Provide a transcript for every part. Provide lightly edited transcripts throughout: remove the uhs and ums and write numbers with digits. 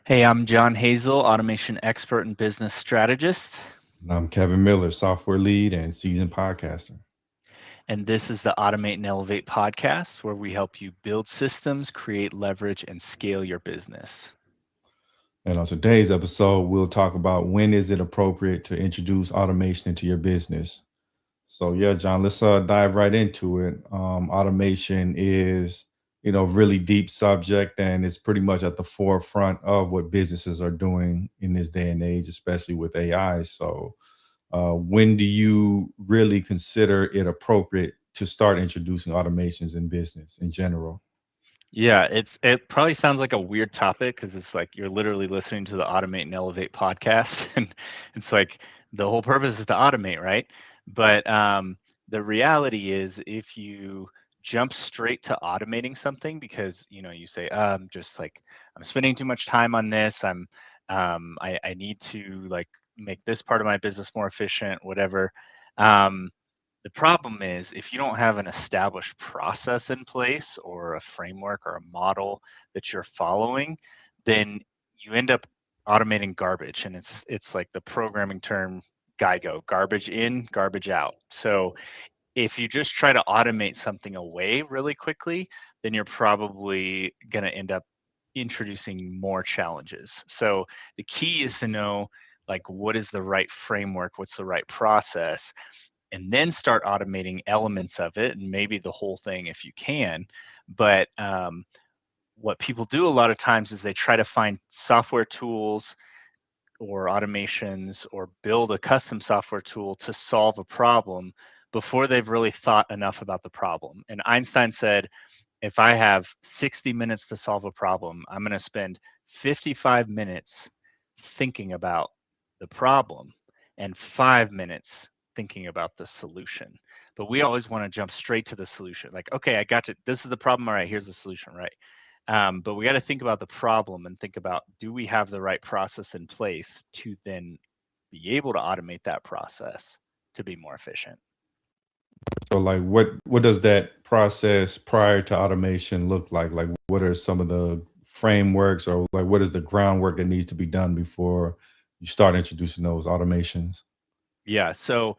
Hey, I'm John Hazel, automation expert and business strategist, And I'm Kevin Miller, software lead and seasoned podcaster. and this is the Automate and Elevate podcast where we help you build systems, create leverage, and scale your business. And on today's episode, we'll talk about when is it appropriate to introduce automation into your business. So yeah, John, let's dive right into it. Automation is, really deep subject, and it's pretty much at the forefront of what businesses are doing in this day and age, especially with AI. So, when do you really consider it appropriate to start introducing automations in business in general? Yeah, it probably sounds like a weird topic because it's like you're literally listening to the Automate and Elevate podcast, and it's like the whole purpose is to automate, right? But the reality is, if you jump straight to automating something because you say, just like I'm spending too much time on this, I need to like make this part of my business more efficient, whatever. Um, the problem is if you don't have an established process in place or a framework or a model that you're following, then you end up automating garbage. And it's like the programming term GIGO, garbage in, garbage out. So if you just try to automate something away really quickly, then you're probably going to end up introducing more challenges. So the key is to know like what is the right framework, what's the right process, and then start automating elements of it and maybe the whole thing if you can. But what people do a lot of times is they try to find software tools or automations or build a custom software tool to solve a problem before they've really thought enough about the problem. And Einstein said, if I have 60 minutes to solve a problem, I'm going to spend 55 minutes thinking about the problem and 5 minutes thinking about the solution. But we always want to jump straight to the solution. Like, okay, I got you. This is the problem. All right, here's the solution, right? But we got to think about the problem and think about, do we have the right process in place to then be able to automate that process to be more efficient? So like what does that process prior to automation look like? Like what are some of the frameworks or like what is the groundwork that needs to be done before you start introducing those automations? Yeah. So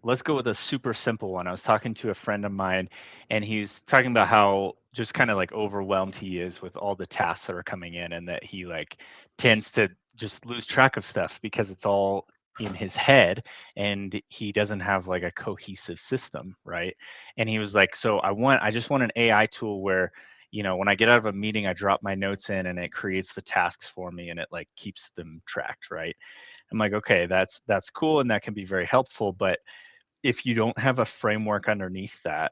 let's go with a super simple one. I was talking to a friend of mine, and he's talking about how just kind of like overwhelmed he is with all the tasks that are coming in, and that he like tends to just lose track of stuff because it's all in his head and he doesn't have like a cohesive system, right? And he was like, so I just want an AI tool where, when I get out of a meeting, I drop my notes in and it creates the tasks for me and it like keeps them tracked, right? I'm like, okay, that's cool and that can be very helpful, but if you don't have a framework underneath that,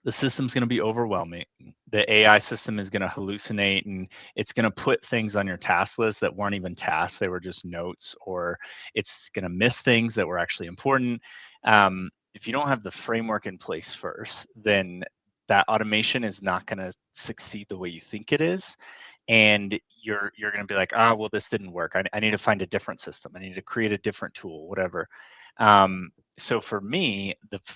the system's going to be overwhelming. The AI system is going to hallucinate and it's going to put things on your task list that weren't even tasks, they were just notes, or it's going to miss things that were actually important. If you don't have the framework in place first, then that automation is not going to succeed the way you think it is, and you're going to be like, well, this didn't work. I need to find a different system. I need to create a different tool, whatever. So for me,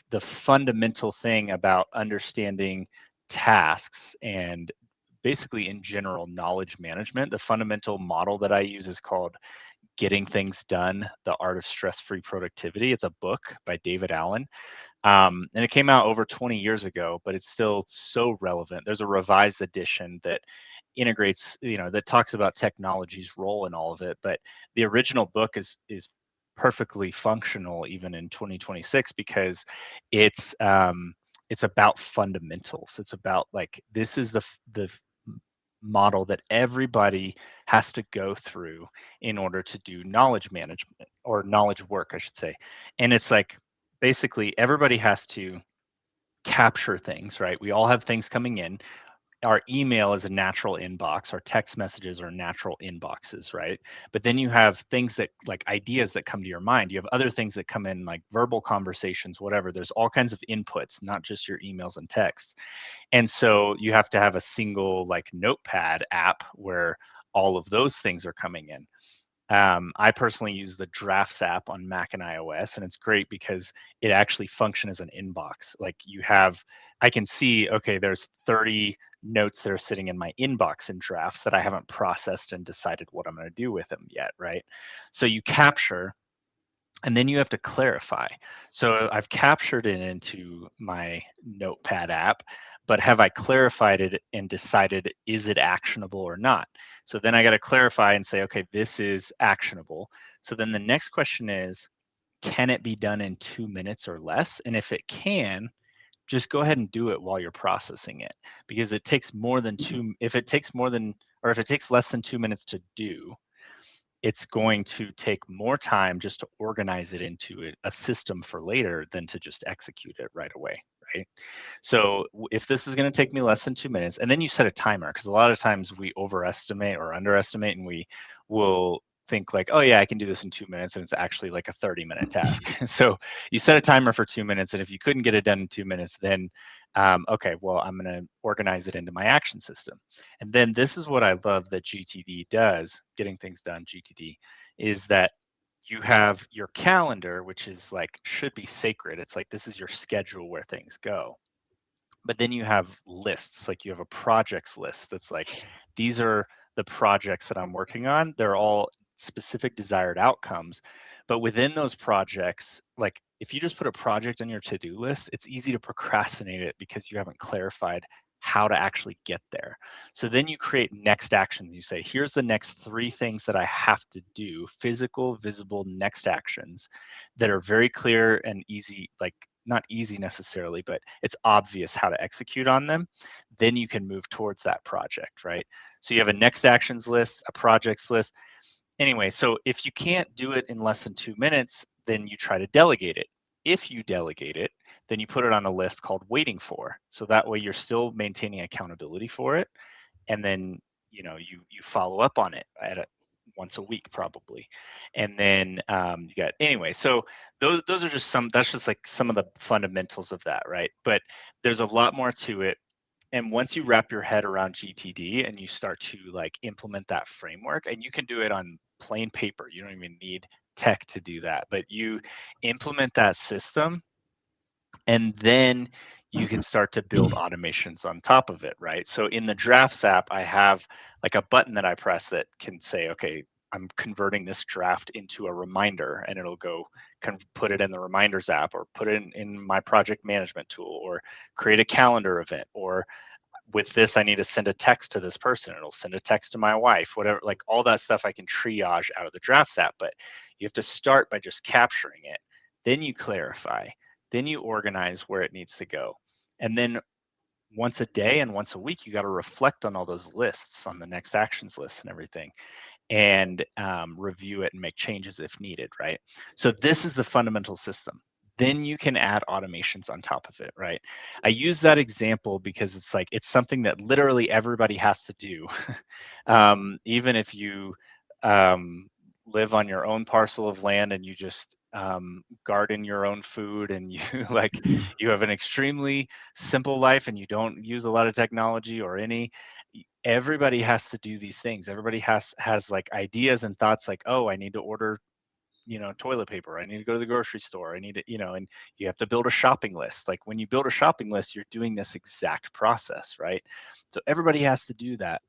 the fundamental thing about understanding tasks and basically in general knowledge management, the fundamental model that I use is called Getting Things Done: The Art of Stress-Free Productivity. It's a book by David Allen. And it came out over 20 years ago, but it's still so relevant. There's a revised edition that integrates, that talks about technology's role in all of it. But the original book is perfectly functional even in 2026 because it's about fundamentals. It's about like this is the model that everybody has to go through in order to do knowledge management or knowledge work, I should say. And it's like basically everybody has to capture things, right? We all have things coming in. Our email is a natural inbox, our text messages are natural inboxes, right? But then you have things that like ideas that come to your mind. You have other things that come in like verbal conversations, whatever. There's all kinds of inputs, not just your emails and texts. And so you have to have a single like notepad app where all of those things are coming in. I personally use the Drafts app on Mac and iOS, and it's great because it actually functions as an inbox. Like I can see, okay, there's 30 notes that are sitting in my inbox in drafts that I haven't processed and decided what I'm going to do with them yet, right? So you capture, and then you have to clarify. So I've captured it into my Notepad app, but have I clarified it and decided, is it actionable or not? So then I got to clarify and say, okay, this is actionable. So then the next question is, can it be done in 2 minutes or less? And if it can, just go ahead and do it while you're processing it, because it takes more than if it takes more than, or if it takes less than 2 minutes to do, it's going to take more time just to organize it into a system for later than to just execute it right away, right? So if this is going to take me less than 2 minutes, and then you set a timer, because a lot of times we overestimate or underestimate, and we will think like, oh yeah, I can do this in 2 minutes, and it's actually like a 30-minute task. So you set a timer for 2 minutes, and if you couldn't get it done in 2 minutes, then okay, well, I'm going to organize it into my action system. And then this is what I love that GTD does, getting things done, GTD, is that you have your calendar, which is like, should be sacred. It's like, this is your schedule where things go. But then you have lists, like you have a projects list that's like, these are the projects that I'm working on. They're all specific desired outcomes. But within those projects, like if you just put a project on your to-do list, it's easy to procrastinate it because you haven't clarified how to actually get there. So then you create next actions. You say, here's the next 3 things that I have to do, physical, visible next actions that are very clear and easy, like not easy necessarily, but it's obvious how to execute on them. Then you can move towards that project, right? So you have a next actions list, a projects list. Anyway, so if you can't do it in less than 2 minutes, then you try to delegate it. If you delegate it, then you put it on a list called waiting for. So that way you're still maintaining accountability for it. And then, you follow up on it once a week probably. And then you got, anyway, so those are just that's just like some of the fundamentals of that, right? But there's a lot more to it. And once you wrap your head around GTD and you start to like implement that framework, and you can do it on plain paper, you don't even need tech to do that, but you implement that system, and then you can start to build automations on top of it, right? So in the Drafts app, I have like a button that I press that can say, okay, I'm converting this draft into a reminder, and it'll go put it in the reminders app, or put it in my project management tool, or create a calendar event, or with this, I need to send a text to this person. It'll send a text to my wife, whatever, like all that stuff I can triage out of the Drafts app. But you have to start by just capturing it. Then you clarify. Then you organize where it needs to go. And then once a day and once a week, you got to reflect on all those lists, on the next actions list and everything, and review it and make changes if needed, right? So this is the fundamental system. Then you can add automations on top of it, right? I use that example because it's like, it's something that literally everybody has to do. Even if you live on your own parcel of land and you just garden your own food, and you like, you have an extremely simple life and you don't use a lot of technology or any, everybody has to do these things. Everybody has like ideas and thoughts like, oh, I need to order, toilet paper, I need to go to the grocery store, I need to, and you have to build a shopping list. Like when you build a shopping list, you're doing this exact process, right? So everybody has to do that.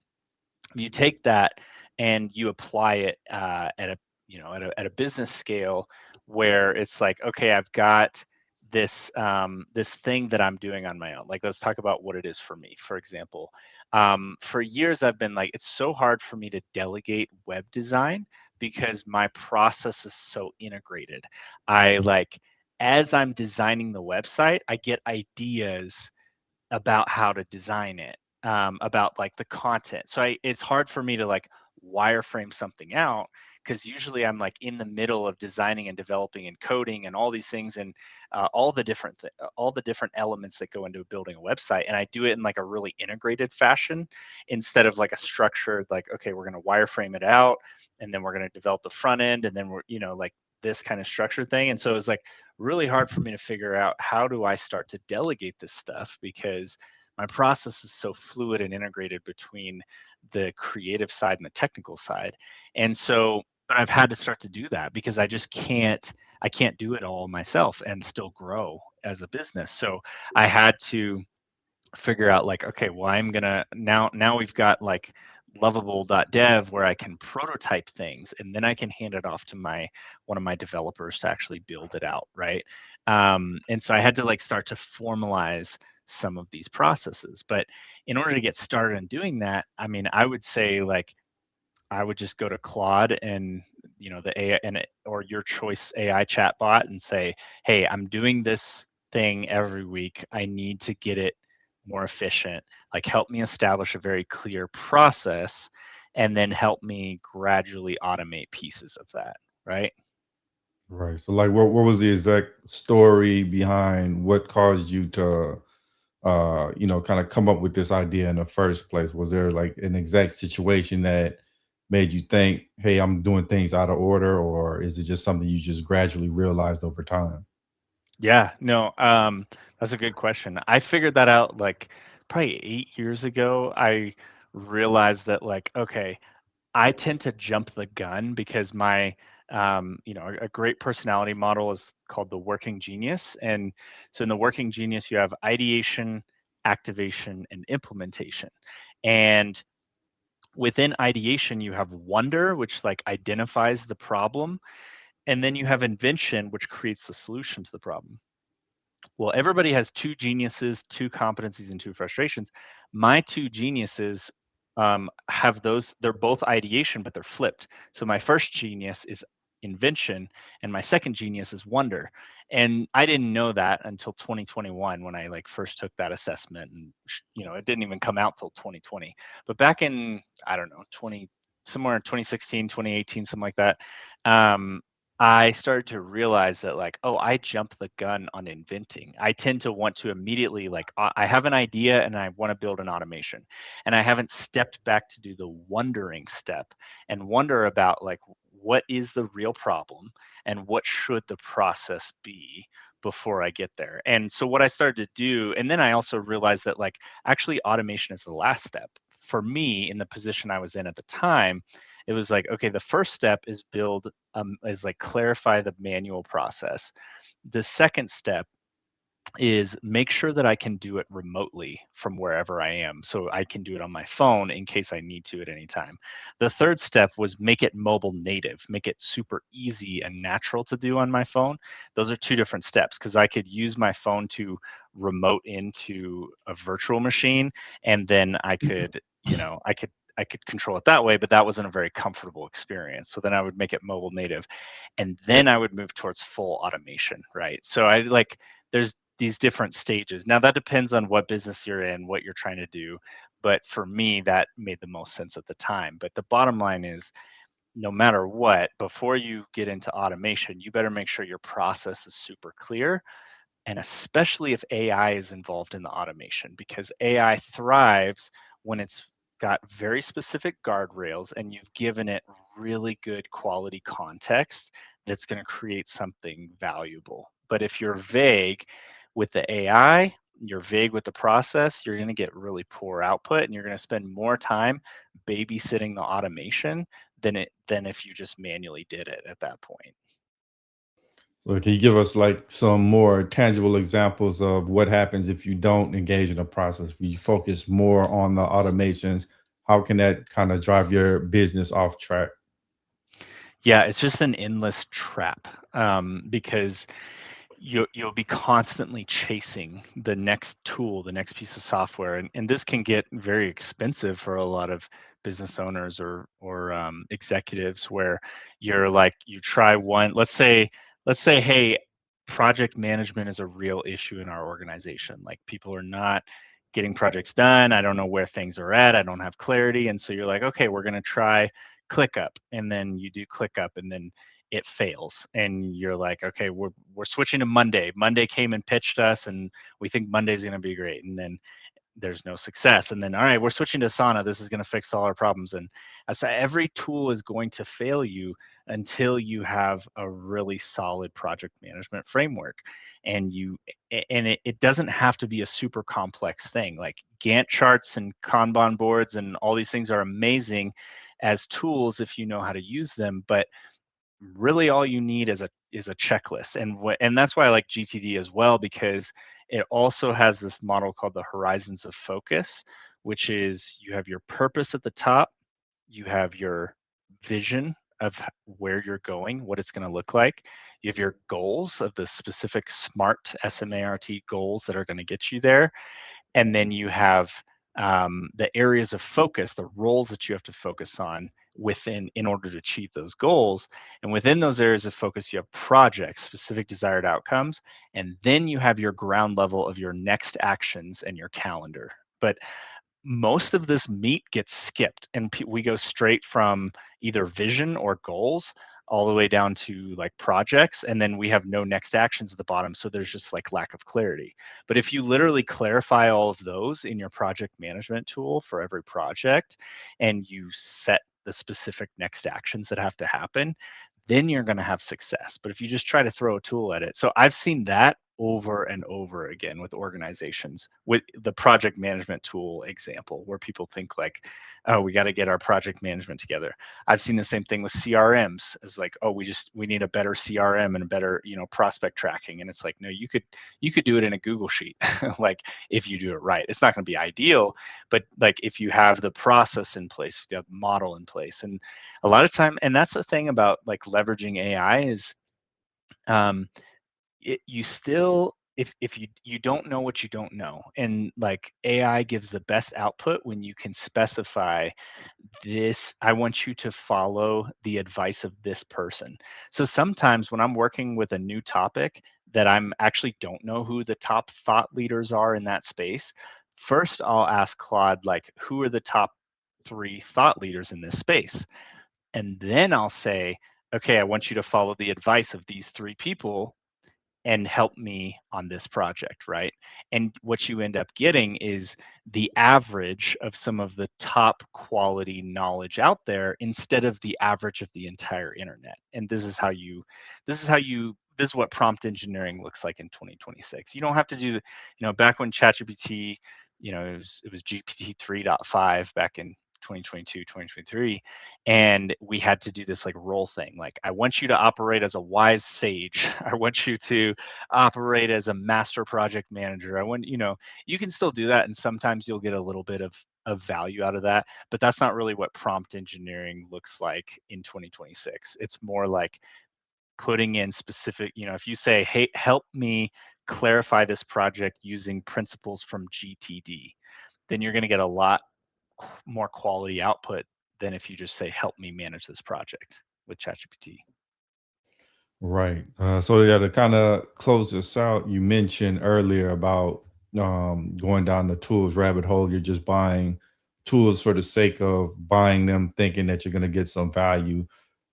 You take that and you apply it at a, at a business scale, where it's like, okay, I've got this this thing that I'm doing on my own. Like, let's talk about what it is for me. For example, for years I've been like, it's so hard for me to delegate web design because my process is so integrated. I like, as I'm designing the website, I get ideas about how to design it, about like the content. So it's hard for me to like wireframe something out, because usually I'm like in the middle of designing and developing and coding and all these things, and all the different elements that go into building a website. And I do it in like a really integrated fashion, instead of like a structured, like, okay, we're going to wireframe it out, and then we're going to develop the front end, and then we're, like this kind of structured thing. And so it's like really hard for me to figure out, how do I start to delegate this stuff, because my process is so fluid and integrated between the creative side and the technical side. And so, but I've had to start to do that because I can't do it all myself and still grow as a business. So I had to figure out like, okay, well, I'm gonna now we've got like lovable.dev where I can prototype things and then I can hand it off to my one of my developers to actually build it out, right? And so I had to like start to formalize some of these processes. But in order to get started in doing that, I mean, I would say like I would just go to Claude and the AI or your choice AI chatbot and say, "Hey, I'm doing this thing every week. I need to get it more efficient. Like, help me establish a very clear process, and then help me gradually automate pieces of that." Right? Right. So like what was the exact story behind what caused you to kind of come up with this idea in the first place? Was there like an exact situation that made you think, hey, I'm doing things out of order, or is it just something you just gradually realized over time? Yeah. No. That's a good question. I figured that out like probably 8 years ago. I realized that like, okay, I tend to jump the gun because a great personality model is called the working genius. And so in the working genius, you have ideation, activation, and implementation. And within ideation, you have wonder, which like identifies the problem. And then you have invention, which creates the solution to the problem. Well, everybody has two geniuses, two competencies, and two frustrations. My two geniuses have those, they're both ideation, but they're flipped. So my first genius is invention, and my second genius is wonder. And I didn't know that until 2021 when I like first took that assessment. And, it didn't even come out till 2020. But back in, I don't know, somewhere in 2016, 2018, something like that. Um, I started to realize that like, oh, I jump the gun on inventing. I tend to want to immediately like I have an idea and I want to build an automation. And I haven't stepped back to do the wondering step and wonder about like what is the real problem and what should the process be before I get there. And so what I started to do, and then I also realized that like actually automation is the last step. For me, in the position I was in at the time, it was like, okay, the first step is like clarify the manual process. The second step is make sure that I can do it remotely from wherever I am. So I can do it on my phone in case I need to at any time. The third step was make it mobile native, make it super easy and natural to do on my phone. Those are two different steps because I could use my phone to remote into a virtual machine and then I could control it that way, but that wasn't a very comfortable experience. So then I would make it mobile native and then I would move towards full automation, right? So I like there's these different stages. Now that depends on what business you're in, what you're trying to do. But for me, that made the most sense at the time. But the bottom line is no matter what, before you get into automation, you better make sure your process is super clear. And especially if AI is involved in the automation, because AI thrives when it's got very specific guardrails and you've given it really good quality context that's going to create something valuable. But if you're vague with the AI, you're vague with the process, you're going to get really poor output and you're going to spend more time babysitting the automation than if you just manually did it at that point. So can you give us like some more tangible examples of what happens if you don't engage in a process? If you focus more on the automations, how can that kind of drive your business off track? Yeah, it's just an endless trap because you'll be constantly chasing the next tool, the next piece of software, and this can get very expensive for a lot of business owners or executives where you're like you try one. Let's say, hey, project management is a real issue in our organization. Like people are not getting projects done. I don't know where things are at. I don't have clarity, and so you're like, okay, we're gonna try ClickUp, and then you do ClickUp, and then it fails and you're like, okay, we're switching to Monday. Monday came and pitched us and we think Monday's going to be great, and then there's no success, and then all right, we're switching to Asana, this is going to fix all our problems. And so every tool is going to fail you until you have a really solid project management framework. And it doesn't have to be a super complex thing. Like Gantt charts and Kanban boards and all these things are amazing as tools if you know how to use them, but really all you need is a checklist. And that's why I like GTD as well, because It also has this model called the horizons of focus, which is you have your purpose at the top, you have your vision of where you're going, what it's going to look like. You have your goals of the specific SMART, SMART goals that are going to get you there. And then you have the areas of focus, the roles that you have to focus on within in order to achieve those goals. And within those areas of focus, you have projects, specific desired outcomes, and then you have your ground level of your next actions and your calendar. But most of this meat gets skipped and we go straight from either vision or goals all the way down to like projects, and then we have no next actions at the bottom, so there's just like lack of clarity. But if you literally clarify all of those in your project management tool for every project and you set the specific next actions that have to happen, then you're going to have success. But if you just try to throw a tool at it, so I've seen that over and over again with organizations with the project management tool example, where people think like, oh, we got to get our project management together. I've seen the same thing with CRMs, as like, oh, we need a better CRM and a better, prospect tracking. And it's like, no, you could do it in a Google sheet. Like if you do it right, it's not going to be ideal, but like if you have the process in place, if you have the model in place. And a lot of time, and that's the thing about like leveraging AI is um, you still, if you don't know what you don't know, and like AI gives the best output when you can specify this, I want you to follow the advice of this person. So sometimes when I'm working with a new topic that I'm actually don't know who the top thought leaders are in that space, first I'll ask Claude like, who are the top 3 thought leaders in this space? And then I'll say, okay, I want you to follow the advice of these 3 people and help me on this project, right? And what you end up getting is the average of some of the top quality knowledge out there instead of the average of the entire internet. And this is what prompt engineering looks like in 2026. You don't have to do the, back when ChatGPT, it was GPT 3.5 back in 2022, 2023, and we had to do this like role thing. Like, I want you to operate as a wise sage. I want you to operate as a master project manager. You can still do that, and sometimes you'll get a little bit of value out of that, but that's not really what prompt engineering looks like in 2026. It's more like putting in specific, if you say, hey, help me clarify this project using principles from GTD, then you're going to get a lot more quality output than if you just say, help me manage this project with ChatGPT. Right. So yeah, to kind of close this out, you mentioned earlier about going down the tools rabbit hole. You're just buying tools for the sake of buying them, thinking that you're going to get some value.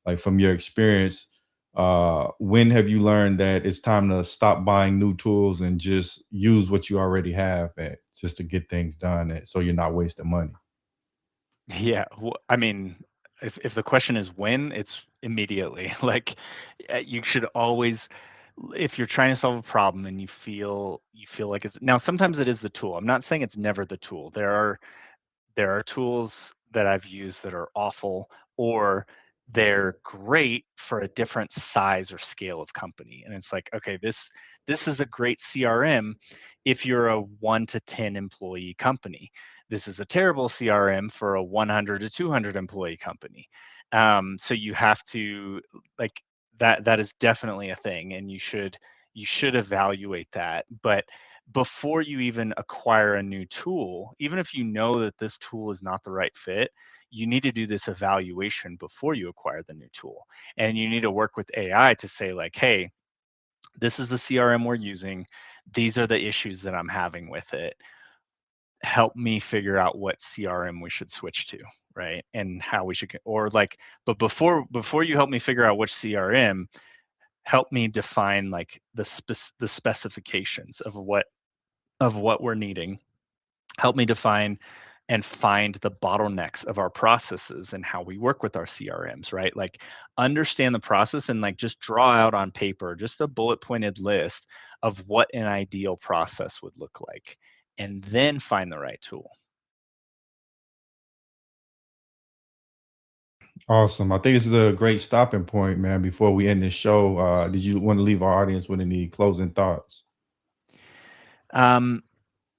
Like from your experience, when have you learned that it's time to stop buying new tools and just use what you already have just to get things done, so you're not wasting money? Yeah, I mean, if the question is when, it's immediately. Like, you should always, if you're trying to solve a problem and you feel like it's now, sometimes it is the tool. I'm not saying it's never the tool. There are tools that I've used that are awful, or they're great for a different size or scale of company. And it's like, okay, this is a great CRM if you're a 1 to 10 employee company. This is a terrible CRM for a 100 to 200 employee company. So you have to, like, that is definitely a thing, and you should evaluate that. But before you even acquire a new tool, even if you know that this tool is not the right fit, you need to do this evaluation before you acquire the new tool. And you need to work with AI to say, like, hey, this is the CRM we're using. These are the issues that I'm having with it. Help me figure out what CRM we should switch to, right? And how we should, or like, but before you help me figure out which CRM, help me define like the specifications of what we're needing. Help me define and find the bottlenecks of our processes and how we work with our CRMs, right? Like, understand the process and like just draw out on paper just a bullet pointed list of what an ideal process would look like, and then find the right tool. Awesome. I think this is a great stopping point, man. Before we end this show, did you want to leave our audience with any closing thoughts?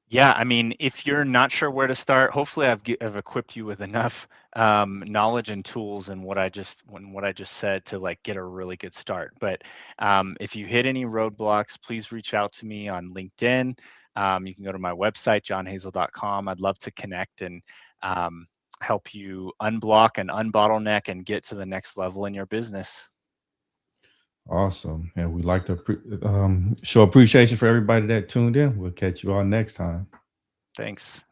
Yeah, I mean, if you're not sure where to start, hopefully I've equipped you with enough knowledge and tools and what I just said to like get a really good start. But if you hit any roadblocks, please reach out to me on LinkedIn. You can go to my website, johnhazel.com. I'd love to connect and help you unblock and unbottleneck and get to the next level in your business. Awesome. And we'd like to show appreciation for everybody that tuned in. We'll catch you all next time. Thanks.